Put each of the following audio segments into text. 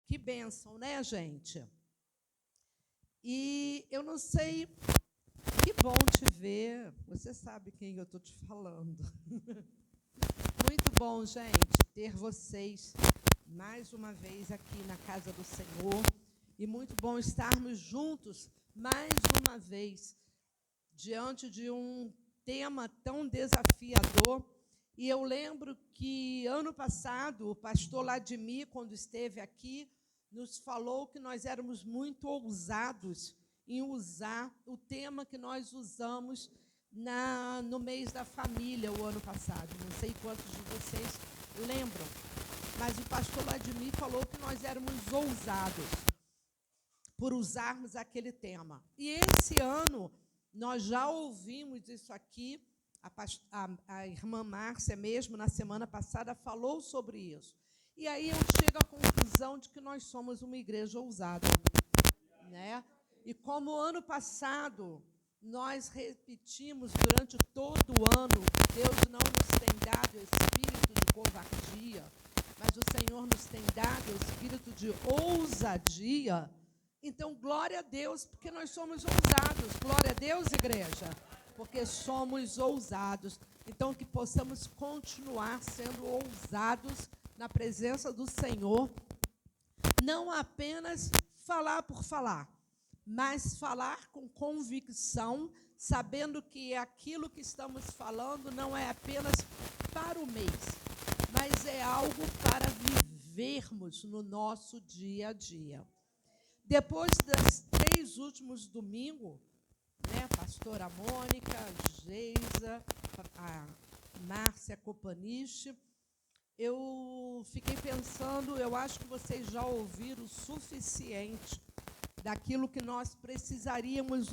Que bênção, né, gente? E eu não sei, que bom te ver. Você sabe quem eu estou te falando. Muito bom, gente, ter vocês mais uma vez aqui na casa do Senhor. E muito bom estarmos juntos mais uma vez diante de um tema tão desafiador. E eu lembro que ano passado o pastor Ladimir, quando esteve aqui, nos falou que nós éramos muito ousados em usar o tema que nós usamos no mês da família o ano passado. Não sei quantos de vocês lembram, mas o pastor Ladimir falou que nós éramos ousados por usarmos aquele tema. E esse ano nós já ouvimos isso aqui, a irmã Márcia mesmo, na semana passada, falou sobre isso. E aí eu chego à conclusão de que nós somos uma igreja ousada, né? E como ano passado nós repetimos durante todo o ano, Deus não nos tem dado espírito de covardia, mas o Senhor nos tem dado espírito de ousadia. Então, glória a Deus, porque nós somos ousados. Glória a Deus, igreja, porque somos ousados. Então, que possamos continuar sendo ousados na presença do Senhor, não apenas falar por falar, mas falar com convicção, sabendo que aquilo que estamos falando não é apenas para o mês, mas é algo para vivermos no nosso dia a dia. Depois dos 3 últimos domingos, né, pastora Mônica, Geisa, a Márcia Copaniche, eu fiquei pensando, eu acho que vocês já ouviram o suficiente daquilo que nós precisaríamos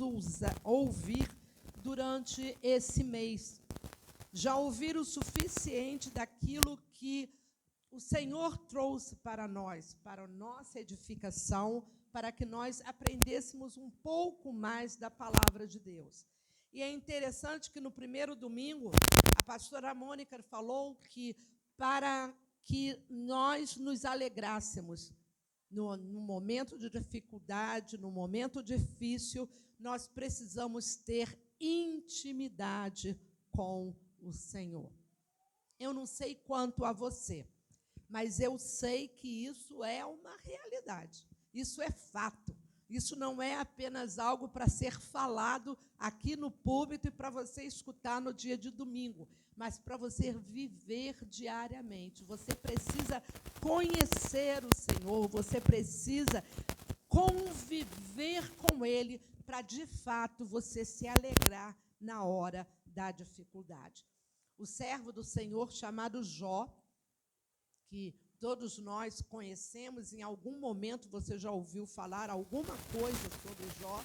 ouvir durante esse mês. Já ouviram o suficiente daquilo que o Senhor trouxe para nós, para a nossa edificação, para que nós aprendêssemos um pouco mais da palavra de Deus. E é interessante que no primeiro domingo, a pastora Mônica falou que para que nós nos alegrássemos no momento de dificuldade, no momento difícil, nós precisamos ter intimidade com o Senhor. Eu não sei quanto a você, mas eu sei que isso é uma realidade. Isso é fato. Isso não é apenas algo para ser falado aqui no púlpito e para você escutar no dia de domingo, mas para você viver diariamente. Você precisa conhecer o Senhor, você precisa conviver com Ele para, de fato, você se alegrar na hora da dificuldade. O servo do Senhor chamado Jó, que todos nós conhecemos, em algum momento você já ouviu falar alguma coisa sobre Jó,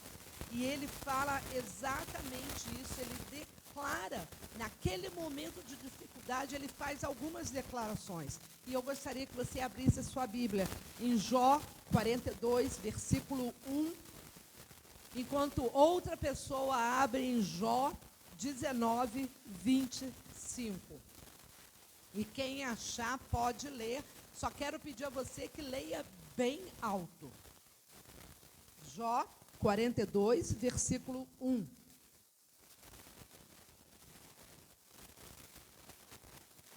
e ele fala exatamente isso, ele declara, naquele momento de dificuldade, ele faz algumas declarações. E eu gostaria que você abrisse a sua Bíblia em Jó 42, versículo 1, enquanto outra pessoa abre em Jó 19, 25. E quem achar pode ler. Só quero pedir a você que leia bem alto. Jó 42, versículo 1.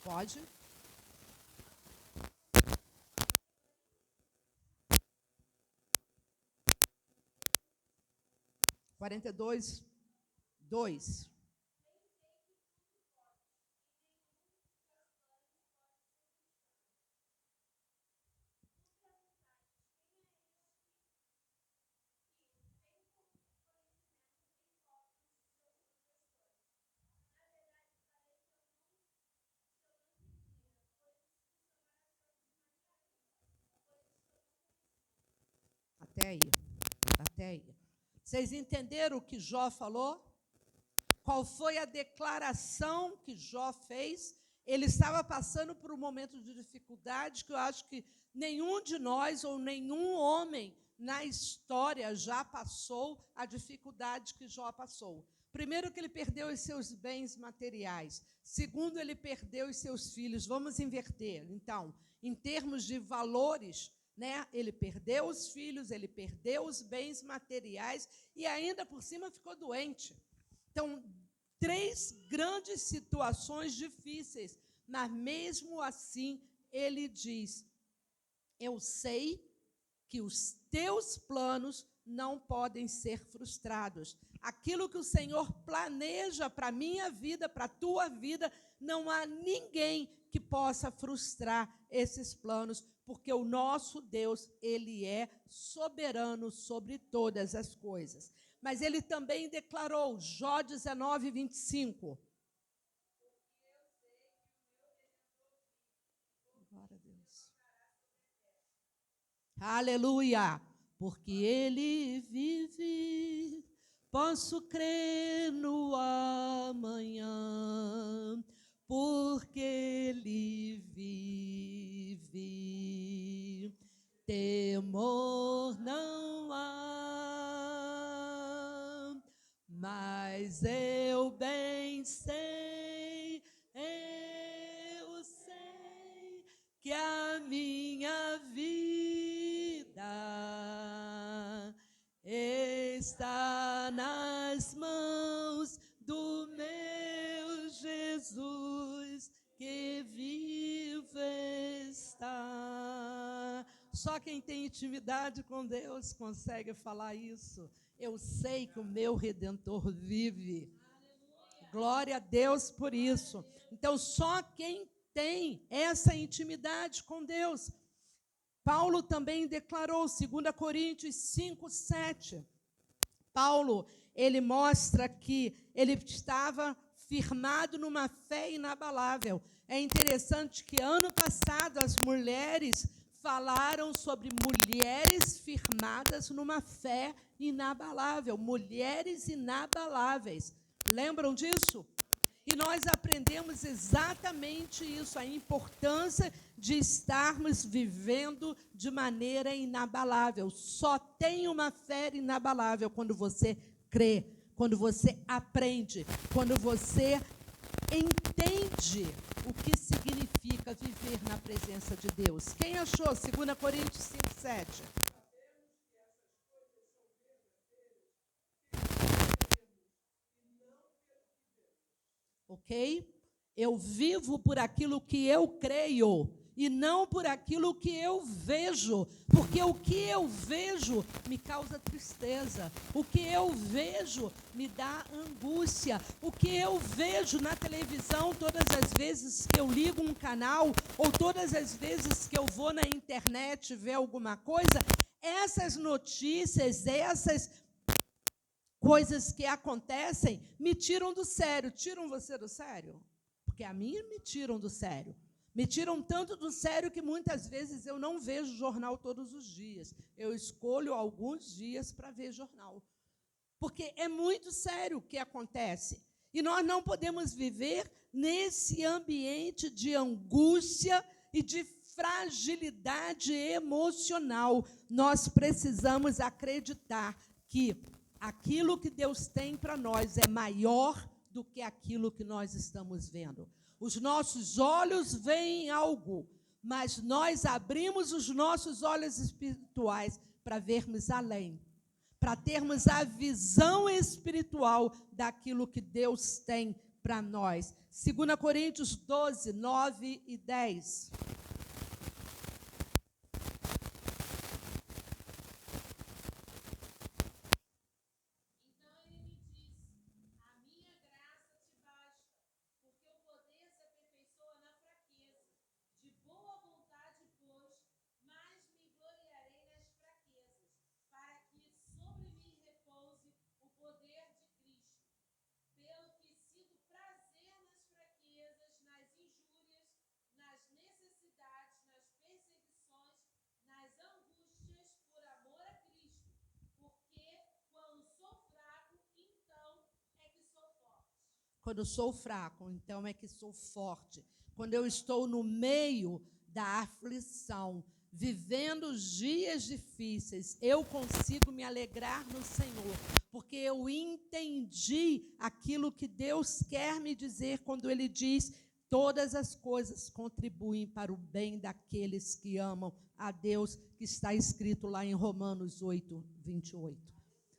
Pode? Quarenta e dois, 2. Até aí. Vocês entenderam o que Jó falou? Qual foi a declaração que Jó fez? Ele estava passando por um momento de dificuldade que eu acho que nenhum de nós ou nenhum homem na história já passou a dificuldade que Jó passou. Primeiro, que ele perdeu os seus bens materiais. Segundo, ele perdeu os seus filhos. Vamos inverter. Então, em termos de valores, né? Ele perdeu os filhos, ele perdeu os bens materiais e ainda por cima ficou doente. Então, 3 grandes situações difíceis, mas mesmo assim ele diz: eu sei que os teus planos não podem ser frustrados. Aquilo que o Senhor planeja para a minha vida, para a tua vida, não há ninguém que possa frustrar esses planos, porque o nosso Deus, ele é soberano sobre todas as coisas. Mas ele também declarou, Jó 19, 25. Glória a Deus. Aleluia! Porque ele vive, posso crer no amanhã, porque ele vive, temor não há, mas eu bem sei, que a minha vida está nas mãos do meu Jesus, que vivo está. Só quem tem intimidade com Deus consegue falar isso. Eu sei que o meu Redentor vive. Glória a Deus por isso. Então, só quem tem essa intimidade com Deus. Paulo também declarou, 2 Coríntios 5, 7. Paulo, ele mostra que ele estava firmado numa fé inabalável. É interessante que ano passado as mulheres falaram sobre mulheres firmadas numa fé inabalável, mulheres inabaláveis. Lembram disso? E nós aprendemos exatamente isso, a importância de estarmos vivendo de maneira inabalável. Só tem uma fé inabalável quando você crê, quando você aprende, quando você entende o que significa viver na presença de Deus. Quem achou? 2 Coríntios 5, 7. Ok? Eu vivo por aquilo que eu creio e não por aquilo que eu vejo, porque o que eu vejo me causa tristeza, o que eu vejo me dá angústia, o que eu vejo na televisão todas as vezes que eu ligo um canal ou todas as vezes que eu vou na internet ver alguma coisa, essas notícias, essas coisas que acontecem me tiram do sério. Tiram você do sério? Porque a mim me tiram do sério. Me tiram tanto do sério que muitas vezes eu não vejo jornal todos os dias. Eu escolho alguns dias para ver jornal. Porque é muito sério o que acontece. E nós não podemos viver nesse ambiente de angústia e de fragilidade emocional. Nós precisamos acreditar que aquilo que Deus tem para nós é maior do que aquilo que nós estamos vendo. Os nossos olhos veem algo, mas nós abrimos os nossos olhos espirituais para vermos além, para termos a visão espiritual daquilo que Deus tem para nós. 2 Coríntios 12, 9 e 10. Quando eu sou fraco, então é que sou forte. Quando eu estou no meio da aflição, vivendo os dias difíceis, eu consigo me alegrar no Senhor, porque eu entendi aquilo que Deus quer me dizer quando Ele diz: todas as coisas contribuem para o bem daqueles que amam a Deus, que está escrito lá em Romanos 8, 28.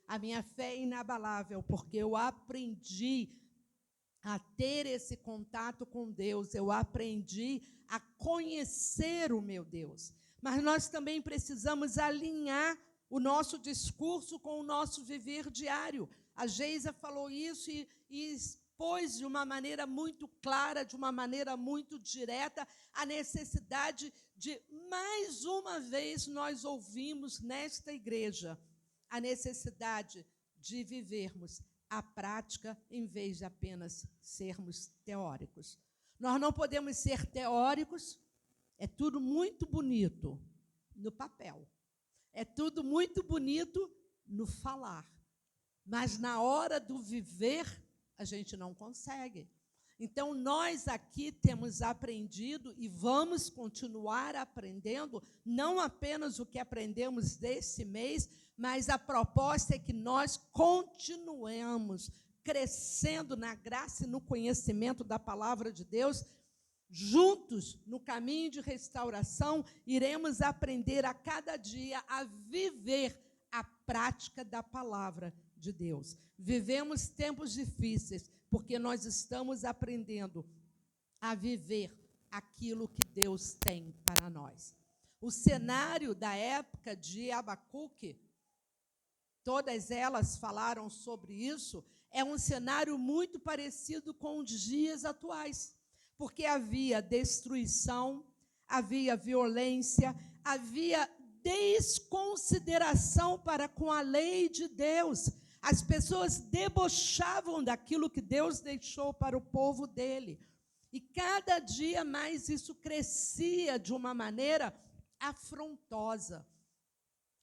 A minha fé é inabalável, porque eu aprendi a ter esse contato com Deus, eu aprendi a conhecer o meu Deus. Mas nós também precisamos alinhar o nosso discurso com o nosso viver diário. A Geisa falou isso e expôs de uma maneira muito clara, de uma maneira muito direta, a necessidade de, mais uma vez, nós ouvimos nesta igreja, a necessidade de vivermos a prática em vez de apenas sermos teóricos. Nós não podemos ser teóricos, é tudo muito bonito no papel, é tudo muito bonito no falar, mas na hora do viver, a gente não consegue. Então, nós aqui temos aprendido e vamos continuar aprendendo, não apenas o que aprendemos desse mês, mas a proposta é que nós continuemos crescendo na graça e no conhecimento da palavra de Deus. Juntos, no caminho de restauração, iremos aprender a cada dia a viver a prática da palavra de Deus. Vivemos tempos difíceis, porque nós estamos aprendendo a viver aquilo que Deus tem para nós. O cenário da época de Abacuque, todas elas falaram sobre isso, é um cenário muito parecido com os dias atuais, porque havia destruição, havia violência, havia desconsideração para com a lei de Deus. As pessoas debochavam daquilo que Deus deixou para o povo dele. E cada dia mais isso crescia de uma maneira afrontosa,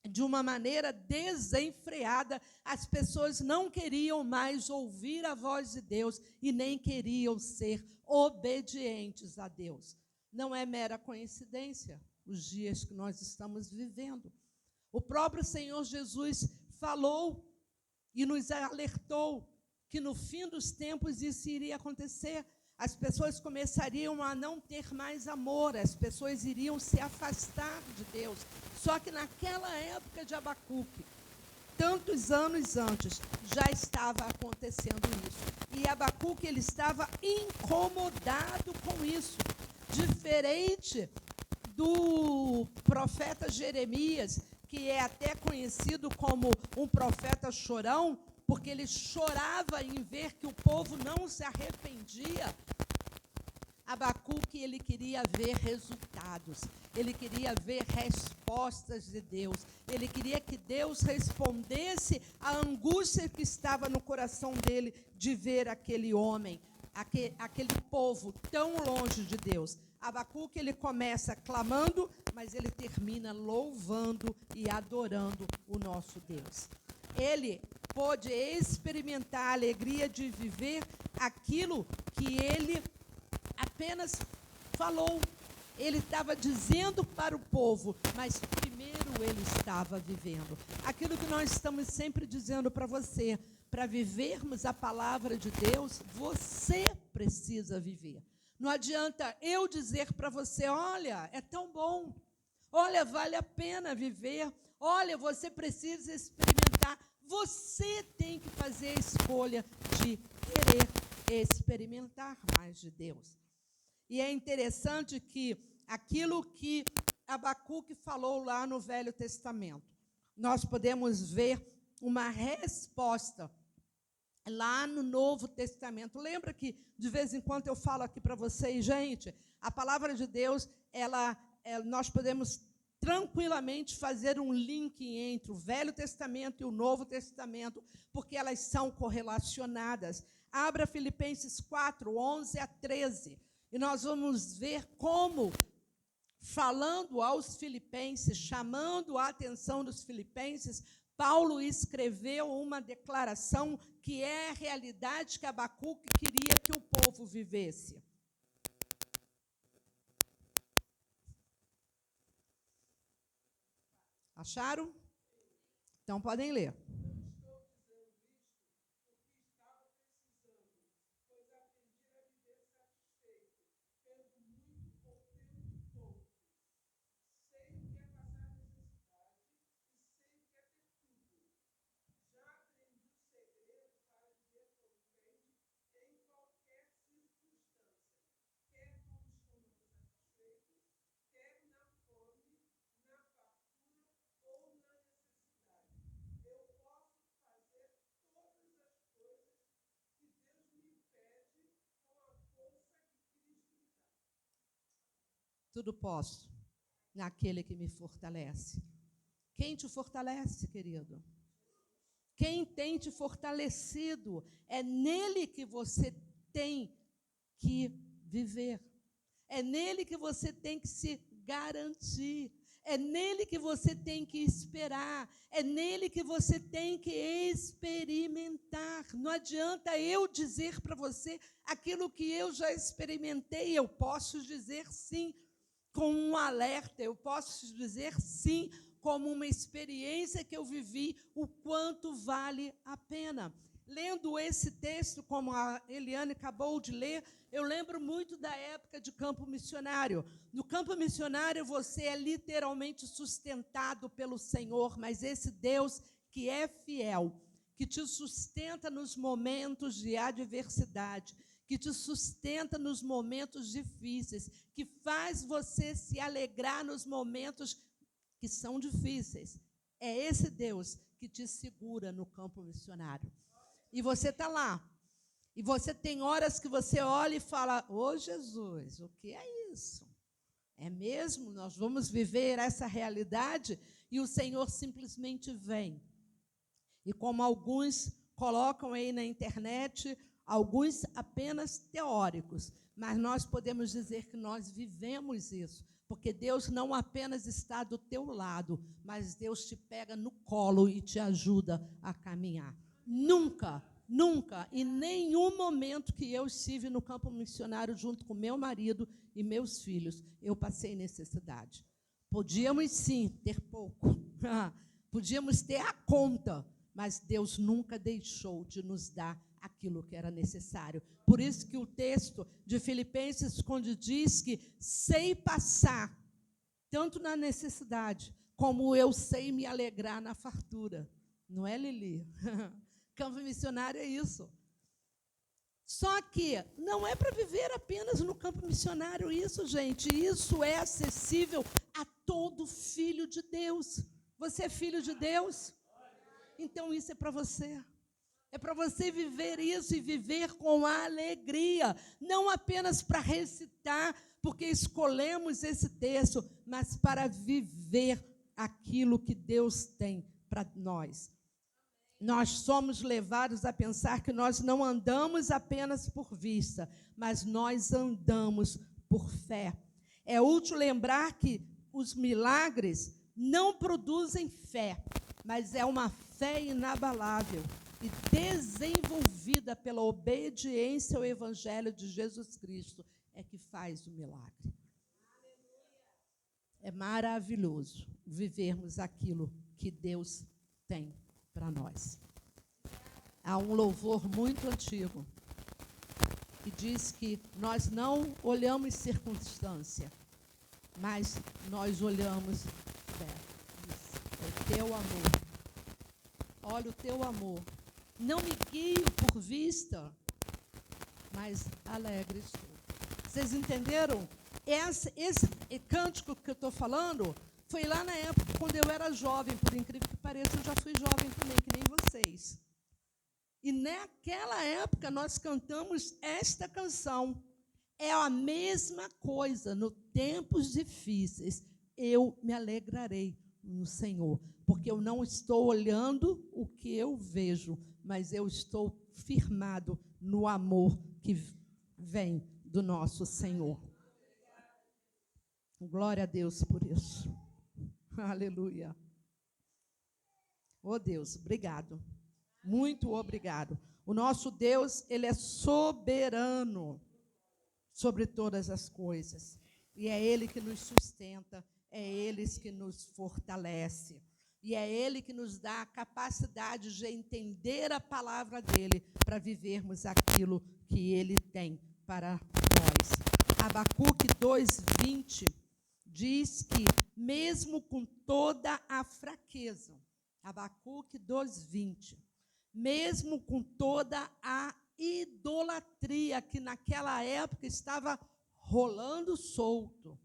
de uma maneira desenfreada. As pessoas não queriam mais ouvir a voz de Deus e nem queriam ser obedientes a Deus. Não é mera coincidência os dias que nós estamos vivendo. O próprio Senhor Jesus falou e nos alertou que no fim dos tempos isso iria acontecer. As pessoas começariam a não ter mais amor, as pessoas iriam se afastar de Deus. Só que naquela época de Abacuque, tantos anos antes, já estava acontecendo isso. E Abacuque, ele estava incomodado com isso. Diferente do profeta Jeremias, que é até conhecido como um profeta chorão, porque ele chorava em ver que o povo não se arrependia. Abacuque, ele queria ver resultados, ele queria ver respostas de Deus, ele queria que Deus respondesse à angústia que estava no coração dele de ver aquele homem, aquele povo tão longe de Deus. Abacuque, ele começa clamando, mas ele termina louvando e adorando o nosso Deus. Ele pôde experimentar a alegria de viver aquilo que ele apenas falou. Ele estava dizendo para o povo, mas primeiro ele estava vivendo. Aquilo que nós estamos sempre dizendo para você, para vivermos a palavra de Deus, você precisa viver. Não adianta eu dizer para você, olha, é tão bom, olha, vale a pena viver, olha, você precisa experimentar. Você tem que fazer a escolha de querer experimentar mais de Deus. E é interessante que aquilo que Abacuque falou lá no Velho Testamento, nós podemos ver uma resposta lá no Novo Testamento. Lembra que, de vez em quando, eu falo aqui para vocês, gente, a palavra de Deus, nós podemos tranquilamente fazer um link entre o Velho Testamento e o Novo Testamento, porque elas são correlacionadas. Abra Filipenses 4, 11 a 13, e nós vamos ver como, falando aos filipenses, chamando a atenção dos filipenses, Paulo escreveu uma declaração que é a realidade que Abacuque queria que o povo vivesse. Acharam? Então podem ler. Tudo posso naquele que me fortalece. Quem te fortalece, querido? Quem tem te fortalecido? É nele que você tem que viver. É nele que você tem que se garantir. É nele que você tem que esperar. É nele que você tem que experimentar. Não adianta eu dizer para você aquilo que eu já experimentei. Eu posso dizer sim com um alerta. Eu posso dizer sim como uma experiência que eu vivi, o quanto vale a pena. Lendo esse texto, como a Eliane acabou de ler, eu lembro muito da época de campo missionário. No campo missionário, você é literalmente sustentado pelo Senhor, mas esse Deus que é fiel, que te sustenta nos momentos de adversidade, que te sustenta nos momentos difíceis, que faz você se alegrar nos momentos que são difíceis. É esse Deus que te segura no campo missionário. E você está lá. E você tem horas que você olha e fala, ô Jesus, o que é isso? É mesmo? Nós vamos viver essa realidade? E o Senhor simplesmente vem. E como alguns colocam aí na internet, alguns apenas teóricos, mas nós podemos dizer que nós vivemos isso, porque Deus não apenas está do teu lado, mas Deus te pega no colo e te ajuda a caminhar. Nunca, em nenhum momento que eu estive no campo missionário junto com meu marido e meus filhos, eu passei necessidade. Podíamos sim ter pouco, podíamos ter a conta, mas Deus nunca deixou de nos dar aquilo que era necessário. Por isso que o texto de Filipenses, quando diz que sei passar, tanto na necessidade, como eu sei me alegrar na fartura. Não é, Lili? Campo missionário é isso. Só que não é para viver apenas no campo missionário isso, gente. Isso é acessível a todo filho de Deus. Você é filho de Deus? Então isso é para você. É para você viver isso e viver com alegria. Não apenas para recitar, porque escolhemos esse texto, mas para viver aquilo que Deus tem para nós. Nós somos levados a pensar que nós não andamos apenas por vista, mas nós andamos por fé. É útil lembrar que os milagres não produzem fé, mas é uma fé inabalável e desenvolvida pela obediência ao Evangelho de Jesus Cristo é que faz o milagre. É maravilhoso vivermos aquilo que Deus tem para nós. Há um louvor muito antigo que diz que nós não olhamos circunstância, mas nós olhamos fé. É o teu amor. Olha o teu amor. Não me guio por vista, mas alegre estou. Vocês entenderam? Esse cântico que eu estou falando foi lá na época, quando eu era jovem, por incrível que pareça, eu já fui jovem também, que nem vocês. E naquela época nós cantamos esta canção. É a mesma coisa, no tempos difíceis, eu me alegrarei no Senhor, porque eu não estou olhando o que eu vejo, mas eu estou firmado no amor que vem do nosso Senhor. Glória a Deus por isso. Aleluia. Oh Deus, obrigado. Muito obrigado. O nosso Deus, Ele é soberano sobre todas as coisas. E é Ele que nos sustenta, é Ele que nos fortalece. E é Ele que nos dá a capacidade de entender a palavra dEle para vivermos aquilo que Ele tem para nós. Abacuque 2:20 diz que, mesmo com toda a fraqueza, Abacuque 2:20, mesmo com toda a idolatria que naquela época estava rolando solto.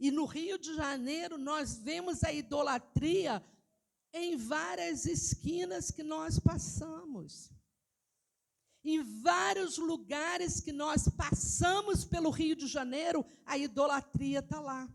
E no Rio de Janeiro nós vemos a idolatria em várias esquinas que nós passamos. Em vários lugares que nós passamos pelo Rio de Janeiro, a idolatria está lá.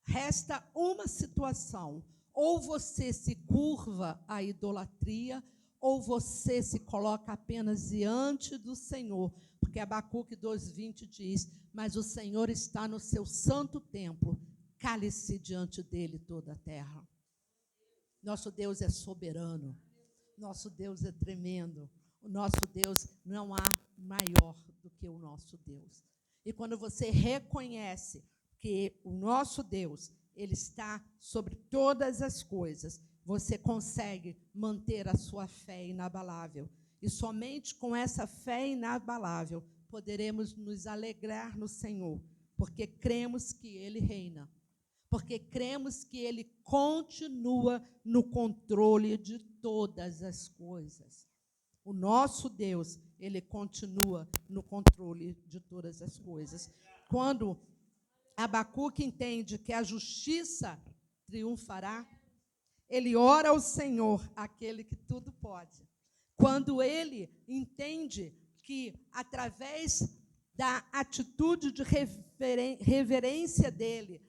Resta uma situação: ou você se curva à idolatria, ou você se coloca apenas diante do Senhor. Porque Abacuque 2:20 diz: mas o Senhor está no seu santo templo, cale-se diante dele toda a terra. Nosso Deus é soberano, nosso Deus é tremendo, o nosso Deus não há maior do que o nosso Deus. E quando você reconhece que o nosso Deus, ele está sobre todas as coisas, você consegue manter a sua fé inabalável. E somente com essa fé inabalável poderemos nos alegrar no Senhor, porque cremos que ele reina, porque cremos que ele continua no controle de todas as coisas. O nosso Deus, ele continua no controle de todas as coisas. Quando Abacuque entende que a justiça triunfará, ele ora ao Senhor, aquele que tudo pode. Quando ele entende que, através da atitude de reverência dele,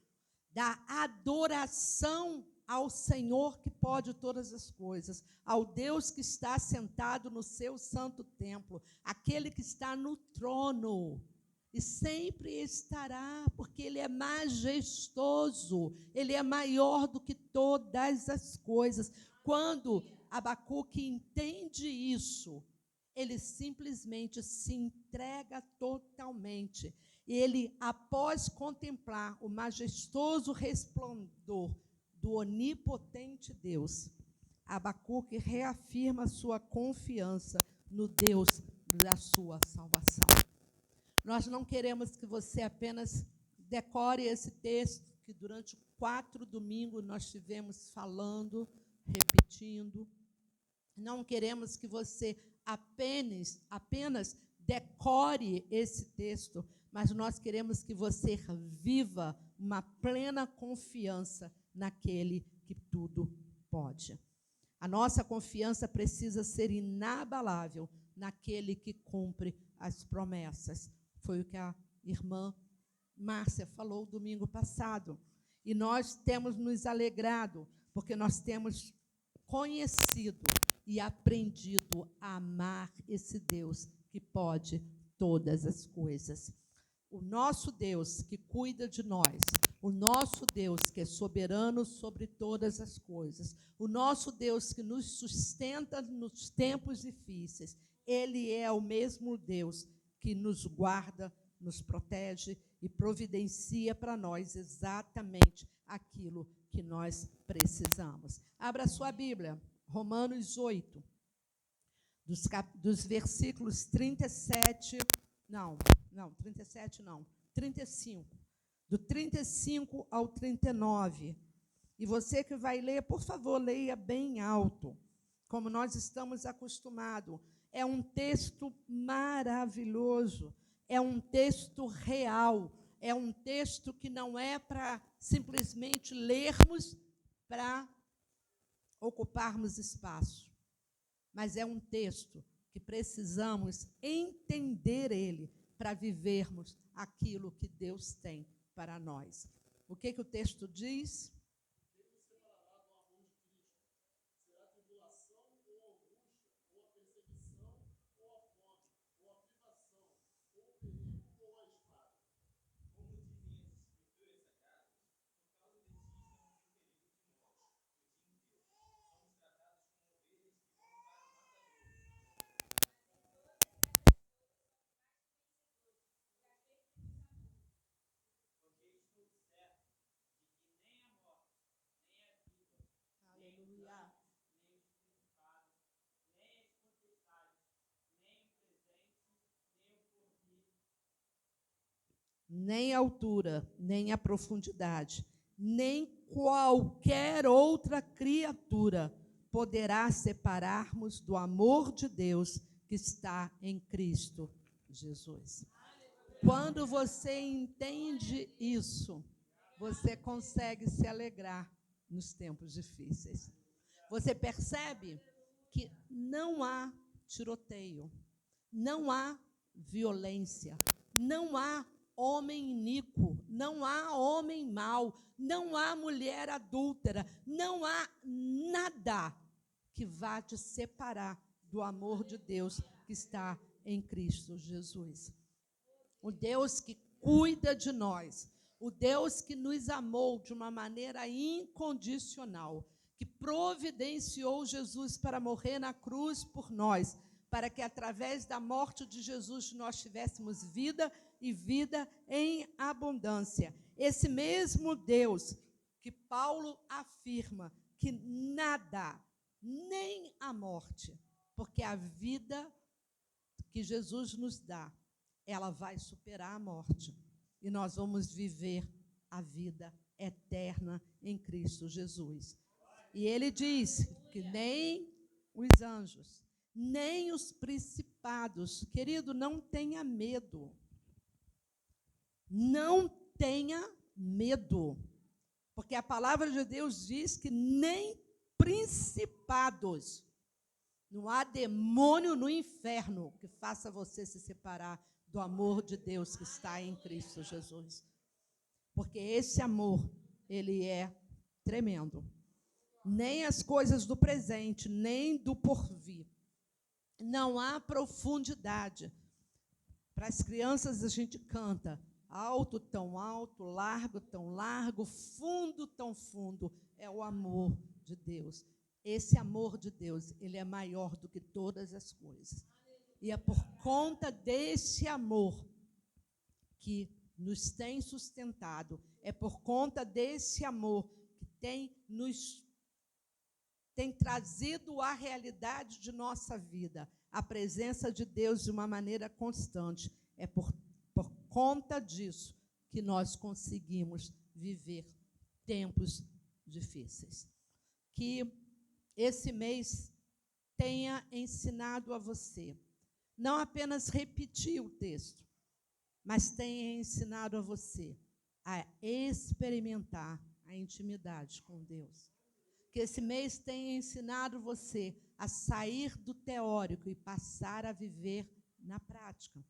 da adoração ao Senhor que pode todas as coisas, ao Deus que está sentado no seu santo templo, aquele que está no trono, e sempre estará, porque ele é majestoso, ele é maior do que todas as coisas. Quando Abacuque entende isso, ele simplesmente se entrega totalmente. E ele, após contemplar o majestoso resplendor do onipotente Deus, Abacuque reafirma sua confiança no Deus da sua salvação. Nós não queremos que você apenas decore esse texto, que durante 4 domingos nós estivemos falando, repetindo. Não queremos que você apenas decore esse texto, mas nós queremos que você viva uma plena confiança naquele que tudo pode. A nossa confiança precisa ser inabalável naquele que cumpre as promessas. Foi o que a irmã Márcia falou domingo passado. E nós temos nos alegrado, porque nós temos conhecido e aprendido a amar esse Deus que pode todas as coisas. O nosso Deus que cuida de nós, o nosso Deus que é soberano sobre todas as coisas, o nosso Deus que nos sustenta nos tempos difíceis, ele é o mesmo Deus que nos guarda, nos protege e providencia para nós exatamente aquilo que nós precisamos. Abra sua Bíblia, Romanos 8, dos versículos 35, do 35 ao 39. E você que vai ler, por favor, leia bem alto, como nós estamos acostumados. É um texto maravilhoso, é um texto real, é um texto que não é para simplesmente lermos para ocuparmos espaço, mas é um texto que precisamos entender ele para vivermos aquilo que Deus tem para nós. O que o texto diz? Nem a altura, nem a profundidade, nem qualquer outra criatura poderá separar-nos do amor de Deus que está em Cristo Jesus. Quando você entende isso, você consegue se alegrar nos tempos difíceis. Você percebe que não há tiroteio, não há violência, não há homem iníquo, não há homem mau, não há mulher adúltera, não há nada que vá te separar do amor de Deus que está em Cristo Jesus. O Deus que cuida de nós, o Deus que nos amou de uma maneira incondicional, que providenciou Jesus para morrer na cruz por nós, para que através da morte de Jesus nós tivéssemos vida e vida em abundância. Esse mesmo Deus que Paulo afirma que nada, nem a morte, porque a vida que Jesus nos dá, ela vai superar a morte. E nós vamos viver a vida eterna em Cristo Jesus. E ele diz que nem os anjos, nem os principados, querido, não tenha medo. Não tenha medo. Porque a palavra de Deus diz que nem principados, não há demônio no inferno que faça você se separar do amor de Deus que está em Cristo Jesus. Porque esse amor, ele é tremendo. Nem as coisas do presente, nem do porvir. Não há profundidade. Para as crianças a gente canta, alto, tão alto, largo, tão largo, fundo, tão fundo. É o amor de Deus. Esse amor de Deus, ele é maior do que todas as coisas. E é por conta desse amor que nos tem sustentado, é por conta desse amor que tem trazido à realidade de nossa vida, a presença de Deus de uma maneira constante. É por conta disso que nós conseguimos viver tempos difíceis. Que esse mês tenha ensinado a você, não apenas repetir o texto, mas tenha ensinado a você a experimentar a intimidade com Deus. Que esse mês tenha ensinado você a sair do teórico e passar a viver na prática.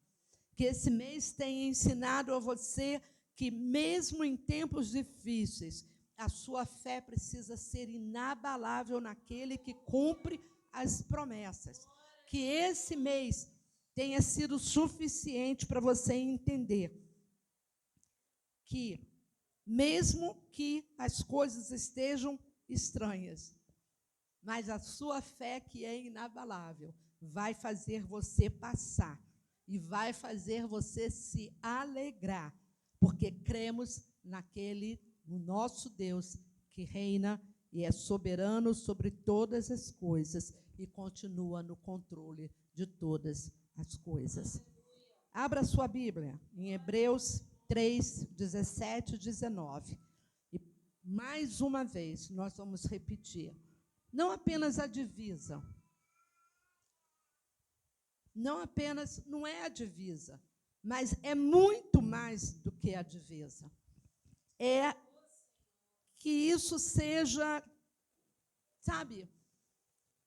Que esse mês tenha ensinado a você que, mesmo em tempos difíceis, a sua fé precisa ser inabalável naquele que cumpre as promessas. Que esse mês tenha sido suficiente para você entender que, mesmo que as coisas estejam estranhas, mas a sua fé, que é inabalável, vai fazer você passar e vai fazer você se alegrar, porque cremos no nosso Deus que reina e é soberano sobre todas as coisas e continua no controle de todas as coisas. Abra sua Bíblia em Hebreus 3, 17 e 19. E mais uma vez nós vamos repetir. Não apenas a divisa. Não é a divisa, mas é muito mais do que a divisa. É que isso seja,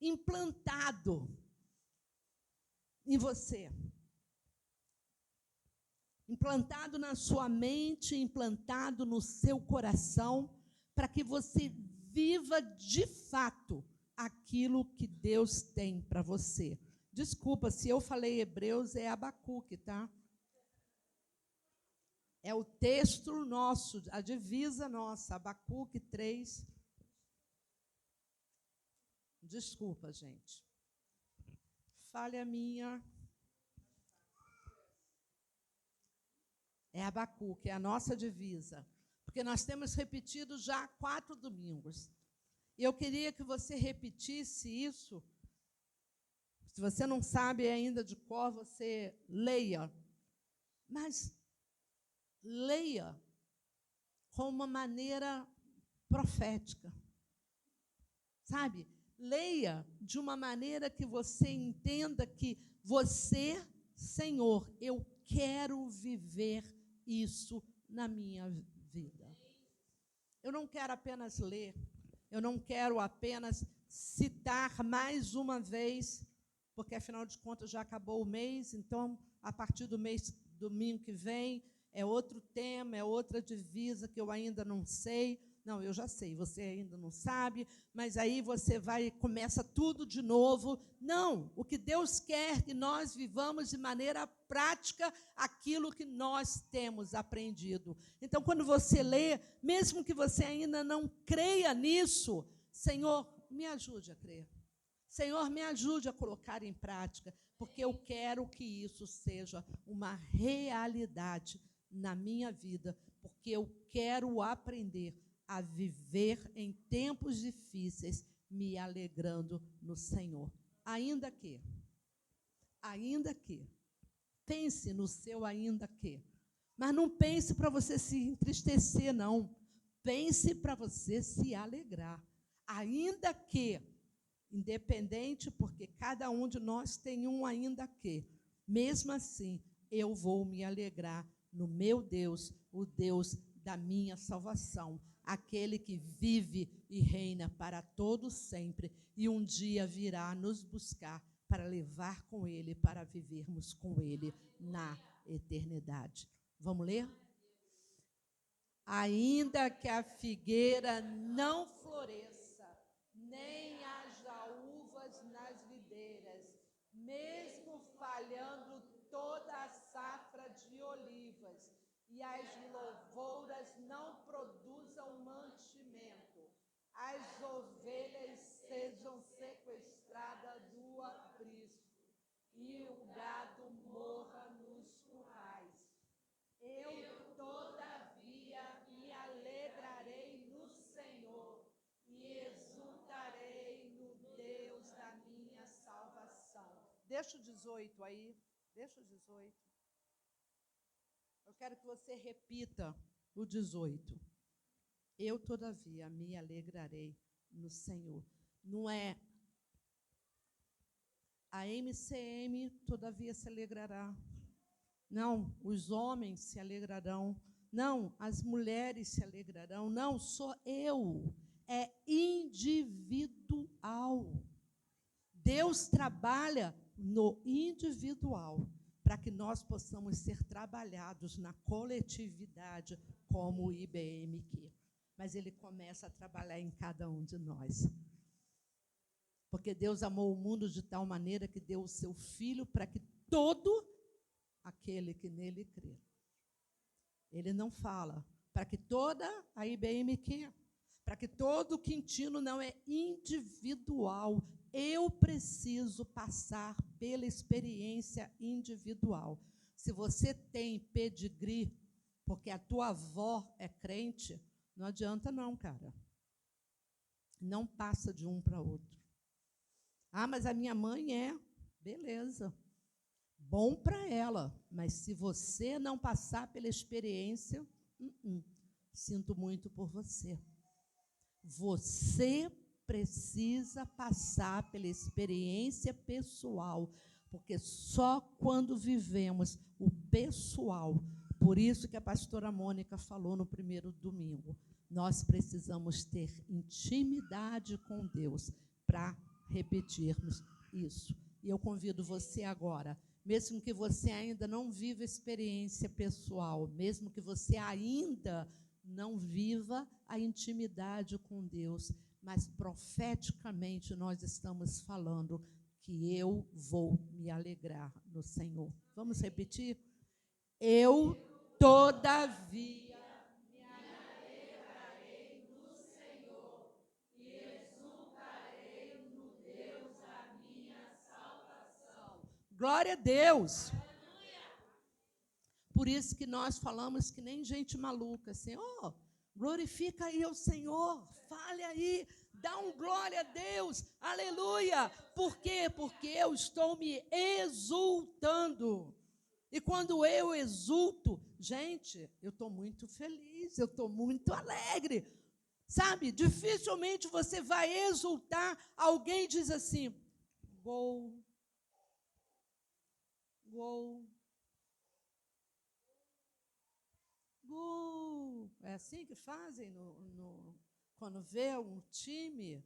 implantado em você. Implantado na sua mente, implantado no seu coração, para que você viva de fato aquilo que Deus tem para você. Desculpa, se eu falei Hebreus, é Abacuque, tá? É o texto nosso, a divisa nossa, Abacuque 3. Desculpa, gente. Falha minha. É Abacuque, é a nossa divisa. Porque nós temos repetido já 4 domingos. E eu queria que você repetisse isso. Se você não sabe ainda de cor, você leia. Mas leia com uma maneira profética. Sabe? Leia de uma maneira que você entenda que você, Senhor, eu quero viver isso na minha vida. Eu não quero apenas ler, eu não quero apenas citar mais uma vez, porque, afinal de contas, já acabou o mês, então, a partir do mês, domingo que vem, é outro tema, é outra divisa que eu ainda não sei. Não, eu já sei, você ainda não sabe, mas aí você vai e começa tudo de novo. Não, o que Deus quer é que nós vivamos de maneira prática aquilo que nós temos aprendido. Então, quando você lê, mesmo que você ainda não creia nisso, Senhor, me ajude a crer. Senhor, me ajude a colocar em prática, porque eu quero que isso seja uma realidade na minha vida, porque eu quero aprender a viver em tempos difíceis, me alegrando no Senhor. Ainda que, pense no seu ainda que. Mas não pense para você se entristecer, não. Pense para você se alegrar. Ainda que, independente, porque cada um de nós tem um ainda que. Mesmo assim, eu vou me alegrar no meu Deus, o Deus da minha salvação, aquele que vive e reina para todo sempre, e um dia virá nos buscar para levar com ele, para vivermos com ele na eternidade. Vamos ler? Ainda que a figueira não floresça, nem haja uvas nas videiras, mesmo falhando toda a safra de olivas, e as lavouras não produzam mantimento, as ovelhas sejam sequestradas do aprisco, e o gado morra nos currais. Eu, todavia, me alegrarei no Senhor e exultarei no Deus da minha salvação. Deixa o 18 aí. Deixa o 18. Eu quero que você repita o 18. Eu, todavia, me alegrarei no Senhor. Não é a MCM, todavia se alegrará. Não, os homens se alegrarão. Não, as mulheres se alegrarão. Não, sou eu. É individual. Deus trabalha no individual para que nós possamos ser trabalhados na coletividade como o IBMQ. Mas ele começa a trabalhar em cada um de nós. Porque Deus amou o mundo de tal maneira que deu o seu Filho para que todo aquele que nele crê. Ele não fala para que toda a IBMQ, para que todo o Quintino, não, é individual. Eu preciso passar pela experiência individual. Se você tem pedigree, porque a tua avó é crente, não adianta não, cara. Não passa de um para outro. Ah, mas a minha mãe é. Beleza. Bom para ela, mas se você não passar pela experiência, sinto muito por você. Você precisa passar pela experiência pessoal, porque só quando vivemos o pessoal, por isso que a pastora Mônica falou no primeiro domingo, nós precisamos ter intimidade com Deus para repetirmos isso. E eu convido você agora, mesmo que você ainda não viva experiência pessoal, mesmo que você ainda não viva a intimidade com Deus, mas profeticamente nós estamos falando que eu vou me alegrar no Senhor. Vamos repetir? Eu, todavia, me alegrarei no Senhor e exultarei no Deus da minha salvação. Glória a Deus! Por isso que nós falamos que nem gente maluca, assim, glorifica aí ao Senhor, fale aí, dá um glória a Deus, aleluia. Por quê? Porque eu estou me exultando. E quando eu exulto, gente, eu estou muito feliz, eu estou muito alegre. Sabe, dificilmente você vai exultar, alguém diz assim, gol. É assim que fazem quando vê um time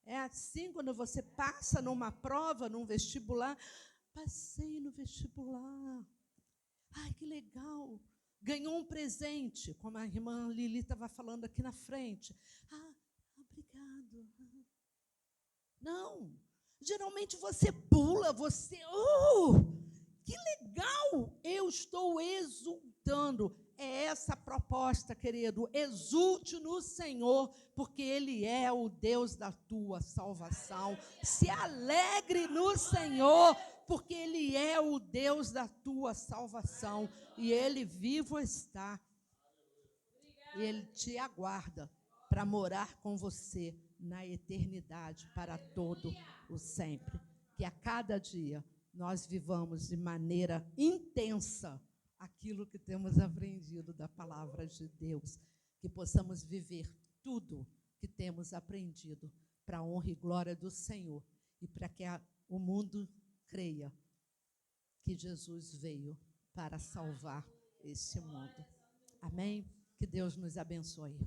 É assim quando você passa numa prova, num vestibular. Passei no vestibular. Ai, que legal. Ganhou um presente, como a irmã Lili estava falando aqui na frente. Ah, obrigado. Não. Geralmente você pula, que legal! Eu estou exultando. É essa a proposta, querido. Exulte no Senhor, porque Ele é o Deus da tua salvação. Se alegre no Senhor, porque Ele é o Deus da tua salvação. E Ele vivo está. E Ele te aguarda para morar com você na eternidade, para todo o sempre. Que a cada dia nós vivamos de maneira intensa aquilo que temos aprendido da palavra de Deus. Que possamos viver tudo que temos aprendido para a honra e glória do Senhor. E para que o mundo creia que Jesus veio para salvar esse mundo. Amém? Que Deus nos abençoe.